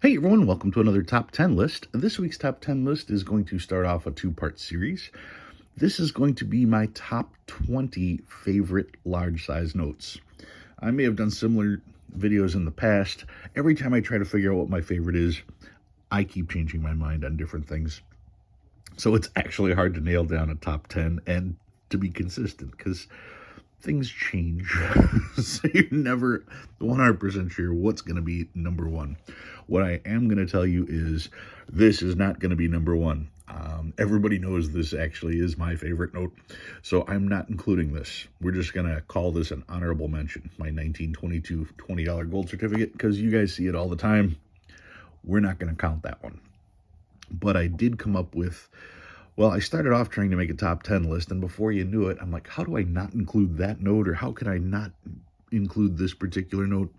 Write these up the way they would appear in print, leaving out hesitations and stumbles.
Hey everyone, welcome to another top 10 list. This week's top 10 list is going to start off a two-part series. This is going to be my top 20 favorite large size notes. I may have done similar videos in the past. Every time I try to figure out what my favorite is, I keep changing my mind on different things. So it's actually hard to nail down a top 10 and to be consistent because things change. So you're never 100% sure what's going to be number one. What I am going to tell you is this is not going to be number one. Everybody knows this actually is my favorite note, so I'm not including this. We're just going to call this an honorable mention, my 1922 $20 gold certificate, because you guys see it all the time. We're not going to count that one. But I did come up with, well, I started off trying to make a top 10 list, and before you knew it, I'm like, how do I not include that note, or how can I not include this particular note?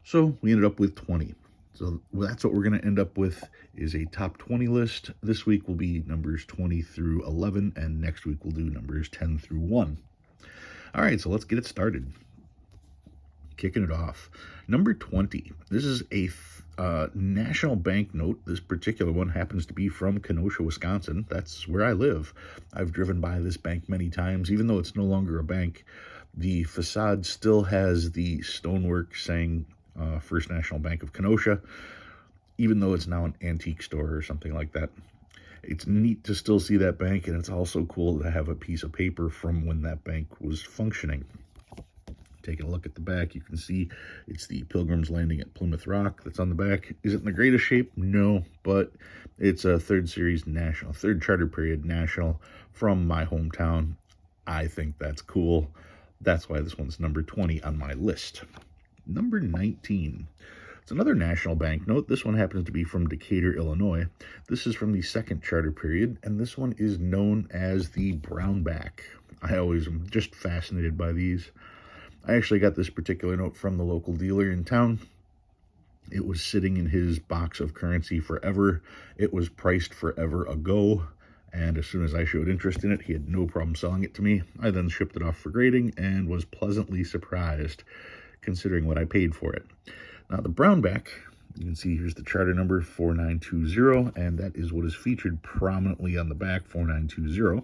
So we ended up with 20. So that's what we're going to end up with, is a top 20 list. This week will be numbers 20 through 11, and next week we'll do numbers 10 through 1. All right, so let's get it started. Kicking it off. Number 20. This is a National Bank note. This particular one happens to be from Kenosha, Wisconsin. That's where I live. I've driven by this bank many times. Even though it's no longer a bank, the facade still has the stonework saying First National Bank of Kenosha, even though it's now an antique store or something like that. It's neat to still see that bank, and it's also cool to have a piece of paper from when that bank was functioning. Taking a look at the back, you can see it's the Pilgrim's Landing at Plymouth Rock that's on the back. Is it in the greatest shape? No, but it's a third charter period national from my hometown. I think that's cool. That's why this one's number 20 on my list. Number 19. It's another national bank note. This one happens to be from Decatur, Illinois. This is from the second charter period, and this one is known as the Brownback. I always am just fascinated by these. I actually got this particular note from the local dealer in town. It was sitting in his box of currency forever. It was priced forever ago, and as soon as I showed interest in it, he had no problem selling it to me. I then shipped it off for grading and was pleasantly surprised considering what I paid for it. Now the Brownback, you can see here's the charter number 4920, and that is what is featured prominently on the back, 4920.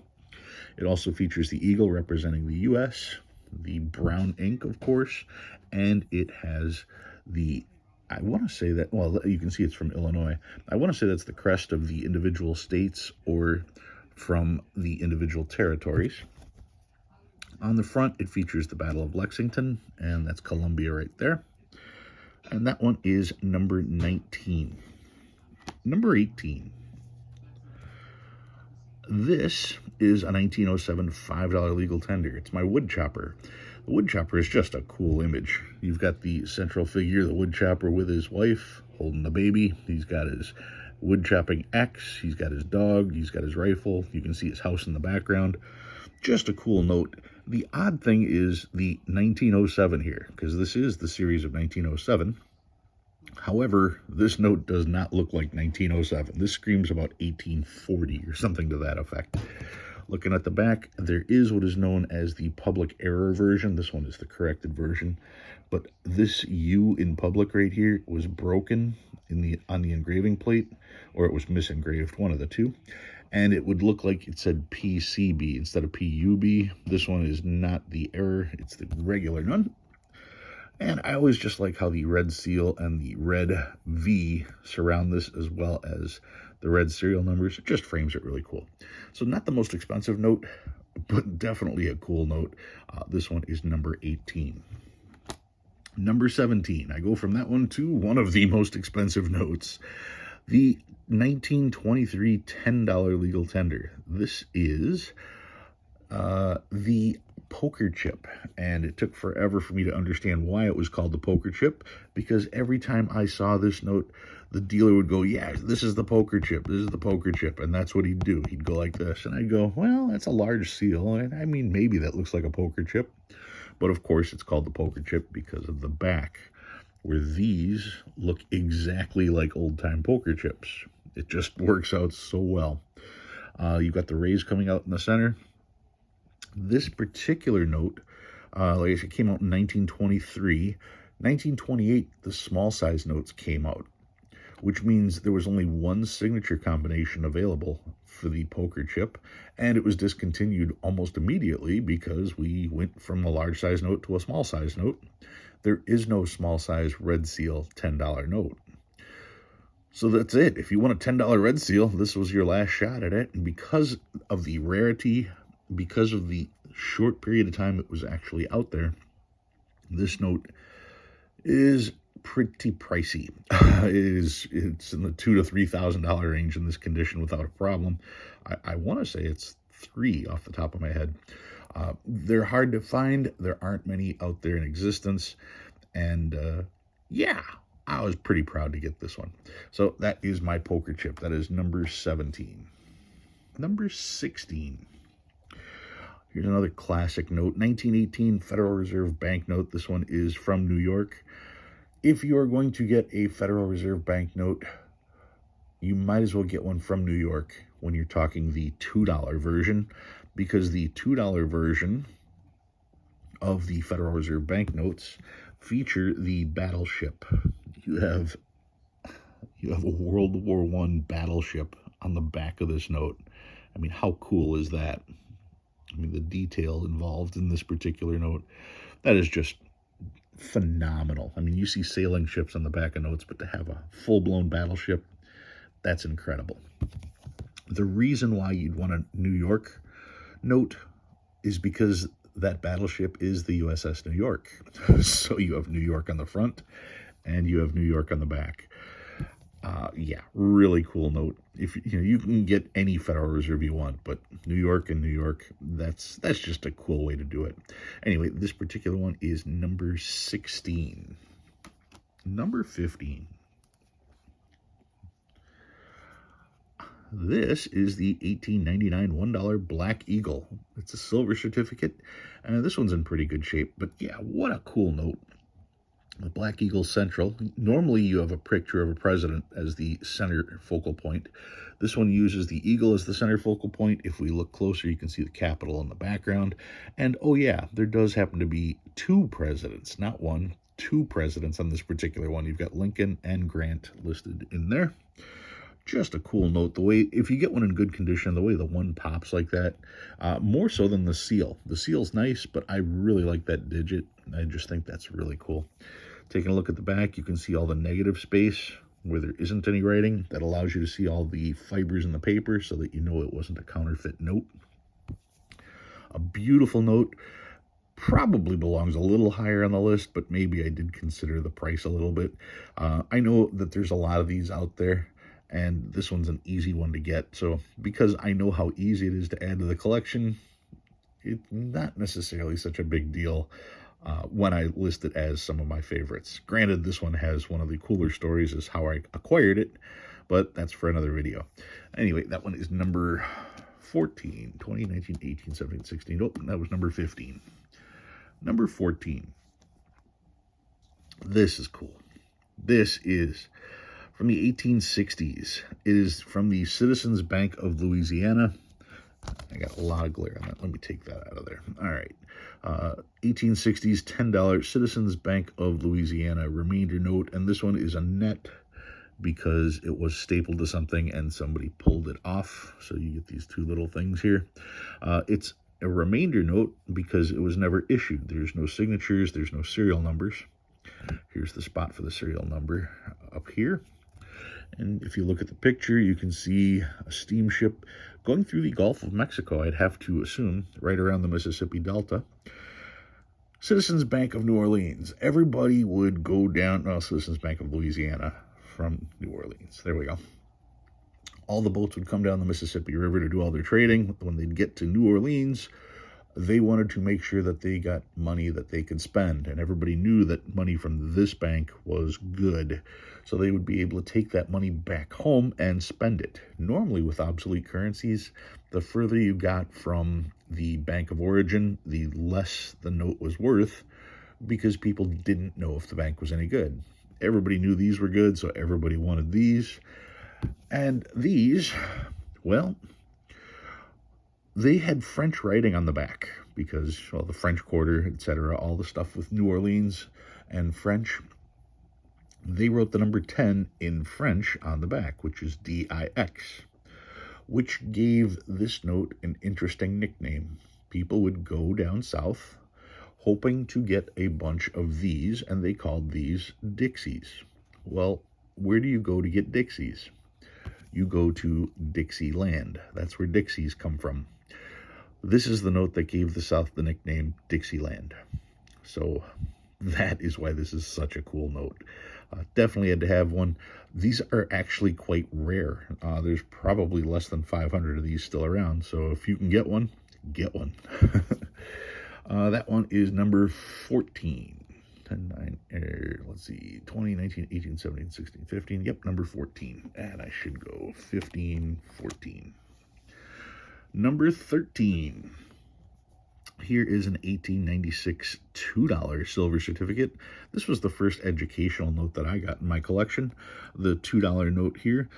It also features the eagle representing the U.S., the brown ink, of course, and it has the, I want to say that, well, you can see it's from Illinois. I want to say that's the crest of the individual states or from the individual territories. On the front, it features the Battle of Lexington, and that's Columbia right there. And that one is number 19. Number 18. This is a 1907 $5 legal tender. It's my wood chopper. The wood chopper is just a cool image. You've got the central figure, the wood chopper, with his wife holding the baby. He's got his wood chopping axe. He's got his dog. He's got his rifle. You can see his house in the background. Just a cool note. The odd thing is the 1907 here, because this is the series of 1907. However, this note does not look like 1907. This screams about 1840 or something to that effect. Looking at the back, there is what is known as the public error version. This one is the corrected version. But this U in public right here was broken on the engraving plate, or it was misengraved, one of the two. And it would look like it said PCB instead of PUB. This one is not the error, it's the regular one. And I always just like how the red seal and the red V surround this, as well as the red serial numbers. It just frames it really cool. So not the most expensive note, but definitely a cool note. This one is number 18. Number 17. I go from that one to one of the most expensive notes. The 1923 $10 legal tender. This is the poker chip, and it took forever for me to understand why it was called the poker chip, because every time I saw this note, the dealer would go, yeah, this is the poker chip, this is the poker chip, and that's what he'd do. He'd go like this, and I'd go, well, that's a large seal, and I mean, maybe that looks like a poker chip, but of course it's called the poker chip because of the back, where these look exactly like old-time poker chips. It just works out so well. You've got the rays coming out in the center. This particular note, like I said, came out in 1923. 1928, the small size notes came out. which means there was only one signature combination available for the poker chip, and it was discontinued almost immediately because we went from a large size note to a small size note. There is no small size Red Seal $10 note. So that's it. If you want a $10 Red Seal, this was your last shot at it. And because of the rarity, because of the short period of time it was actually out there, this note is pretty pricey. It's in the $2,000 to $3,000 range in this condition without a problem. I want to say it's $3 off the top of my head. They're hard to find. There aren't many out there in existence. And yeah, I was pretty proud to get this one. So that is my poker chip. That is number 17. Number 16. Here's another classic note, 1918 Federal Reserve Bank note. This one is from New York. If you are going to get a Federal Reserve Bank note, you might as well get one from New York when you're talking the $2 version, because the $2 version of the Federal Reserve Bank notes feature the battleship. You have a World War I battleship on the back of this note. I mean, how cool is that? I mean, the detail involved in this particular note, that is just phenomenal. I mean, you see sailing ships on the back of notes, but to have a full-blown battleship, that's incredible. The reason why you'd want a New York note is because that battleship is the USS New York. So you have New York on the front and you have New York on the back. Yeah, really cool note. If you can get any Federal Reserve you want, but New York and New York, that's just a cool way to do it. Anyway, this particular one is number 16. Number 15. This is the 1899 $1 Black Eagle. It's a silver certificate, and this one's in pretty good shape. But yeah, what a cool note. The Black Eagle Central. Normally you have a picture of a president as the center focal point. This one uses the eagle as the center focal point. If we look closer, you can see the Capitol in the background. And oh yeah, there does happen to be two presidents, not one, two presidents on this particular one. You've got Lincoln and Grant listed in there. Just a cool note. The way, if you get one in good condition, the way the one pops like that, more so than the seal. The seal's nice, but I really like that digit. I just think that's really cool. Taking a look at the back, you can see all the negative space where there isn't any writing. That allows you to see all the fibers in the paper so that you know it wasn't a counterfeit note. A beautiful note. Probably belongs a little higher on the list, but maybe I did consider the price a little bit. I know that there's a lot of these out there, and this one's an easy one to get. So because I know how easy it is to add to the collection, it's not necessarily such a big deal when I list it as some of my favorites. Granted, this one has one of the cooler stories is how I acquired it, but that's for another video. Anyway, that one is number 14, 2019, 18, 17, 16. Oh, that was number 15. Number 14. This is cool. This is from the 1860s. It is from the Citizens Bank of Louisiana. I got a lot of glare on that. Let me take that out of there. All right. 1860s $10 Citizens Bank of Louisiana remainder note. And this one is a net because it was stapled to something and somebody pulled it off. So you get these two little things here. It's a remainder note because it was never issued. There's no signatures. There's no serial numbers. Here's the spot for the serial number up here. And if you look at the picture, you can see a steamship going through the Gulf of Mexico, I'd have to assume, right around the Mississippi Delta. Citizens Bank of New Orleans. Everybody would go down, Citizens Bank of Louisiana from New Orleans. There we go. All the boats would come down the Mississippi River to do all their trading. When they'd get to New Orleans, they wanted to make sure that they got money that they could spend. And everybody knew that money from this bank was good. So they would be able to take that money back home and spend it. Normally with obsolete currencies, the further you got from the bank of origin, the less the note was worth because people didn't know if the bank was any good. Everybody knew these were good, so everybody wanted these. And these, well, they had French writing on the back because, well, the French Quarter, etc., all the stuff with New Orleans and French. they wrote the number 10 in French on the back, which is DIX, which gave this note an interesting nickname. People would go down south hoping to get a bunch of these, and they called these Dixies. Well, where do you go to get Dixies? You go to Dixieland. That's where Dixies come from. This is the note that gave the South the nickname Dixieland. So that is why this is such a cool note. Definitely had to have one. These are actually quite rare. There's probably less than 500 of these still around. So if you can get one, get one. That one is number 14. 10, 9, let's see, 20, 19, 18, 17, 16, 15. Yep, number 14. And I should go 15, 14. Number 13. Here is an 1896 $2 silver certificate. This was the first educational note that I got in my collection. The $2 note here.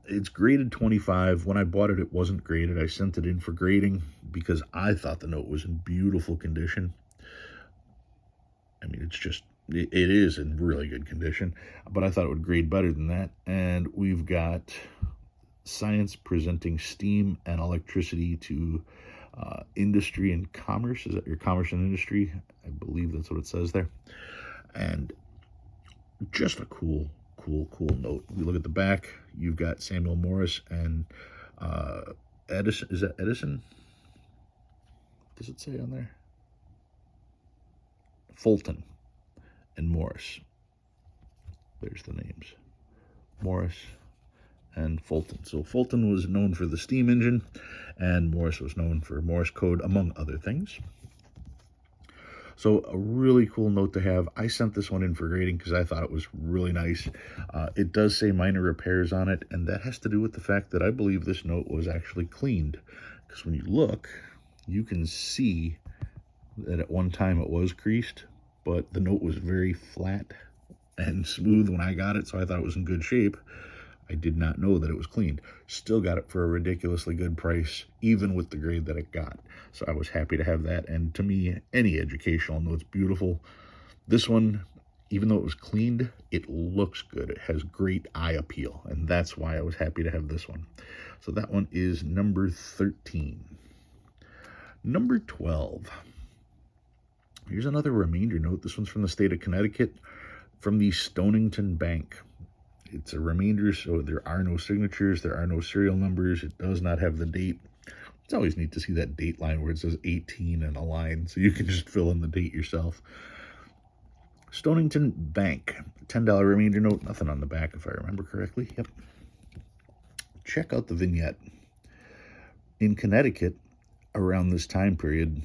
It's graded 25. When I bought it, it wasn't graded. I sent it in for grading because I thought the note was in beautiful condition. I mean, it is in really good condition, but I thought it would grade better than that. And we've got science presenting steam and electricity to industry and commerce. Is that your commerce and industry? I believe that's what it says there. And just a cool note. We look at the back. You've got Samuel Morse and Edison. Is that Edison? Does it say on there? Fulton and Morse. There's the names. Morse and Fulton. So Fulton was known for the steam engine, and Morse was known for Morse code, among other things. So a really cool note to have. I sent this one in for grading because I thought it was really nice. It does say minor repairs on it, and that has to do with the fact that I believe this note was actually cleaned. Because when you look, you can see that at one time it was creased, but the note was very flat and smooth when I got it, so I thought it was in good shape. I did not know that it was cleaned. Still got it for a ridiculously good price, even with the grade that it got. So I was happy to have that. And to me, any educational note's beautiful. This one, even though it was cleaned, it looks good. It has great eye appeal. And that's why I was happy to have this one. So that one is number 13. Number 12. Here's another remainder note. This one's from the state of Connecticut, from the Stonington Bank. It's a remainder, so there are no signatures, there are no serial numbers, it does not have the date. It's always neat to see that date line where it says 18 and a line, so you can just fill in the date yourself. Stonington Bank, $10 remainder note, nothing on the back if I remember correctly. Yep. Check out the vignette. In Connecticut, around this time period,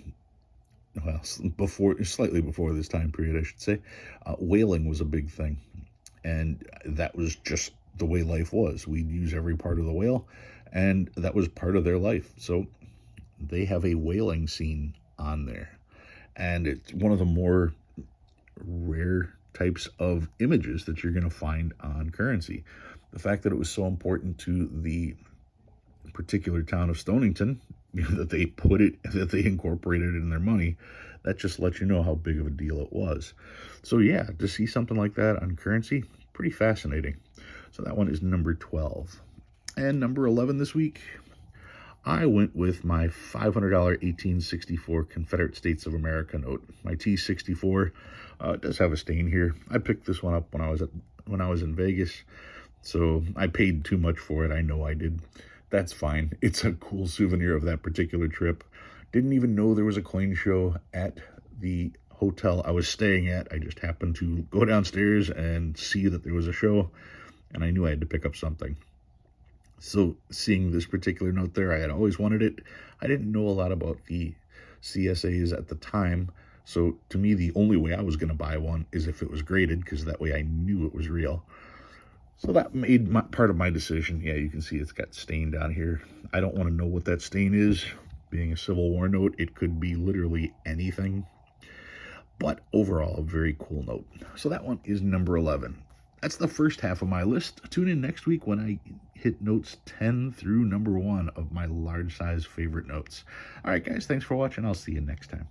well, slightly before this time period, I should say, whaling was a big thing. And that was just the way life was. We'd use every part of the whale, and that was part of their life. So they have a whaling scene on there. And it's one of the more rare types of images that you're going to find on currency. The fact that it was so important to the particular town of Stonington, that they incorporated it in their money, that just lets you know how big of a deal it was. So yeah, to see something like that on currency, pretty fascinating. So that one is number 12. And number 11 this week, I went with my $500 1864 Confederate States of America note. My T64 it does have a stain here. I picked this one up when I was in Vegas, so I paid too much for it. I know I did. That's fine. It's a cool souvenir of that particular trip. Didn't even know there was a coin show at the hotel I was staying at. I just happened to go downstairs and see that there was a show, and I knew I had to pick up something. So seeing this particular note there, I had always wanted it. I didn't know a lot about the CSAs at the time, so to me, the only way I was going to buy one is if it was graded, because that way I knew it was real. So that made part of my decision. Yeah, you can see it's got stain down here. I don't want to know what that stain is. Being a Civil War note, it could be literally anything. But overall, a very cool note. So that one is number 11. That's the first half of my list. Tune in next week when I hit notes 10 through number 1 of my large size favorite notes. All right, guys, thanks for watching. I'll see you next time.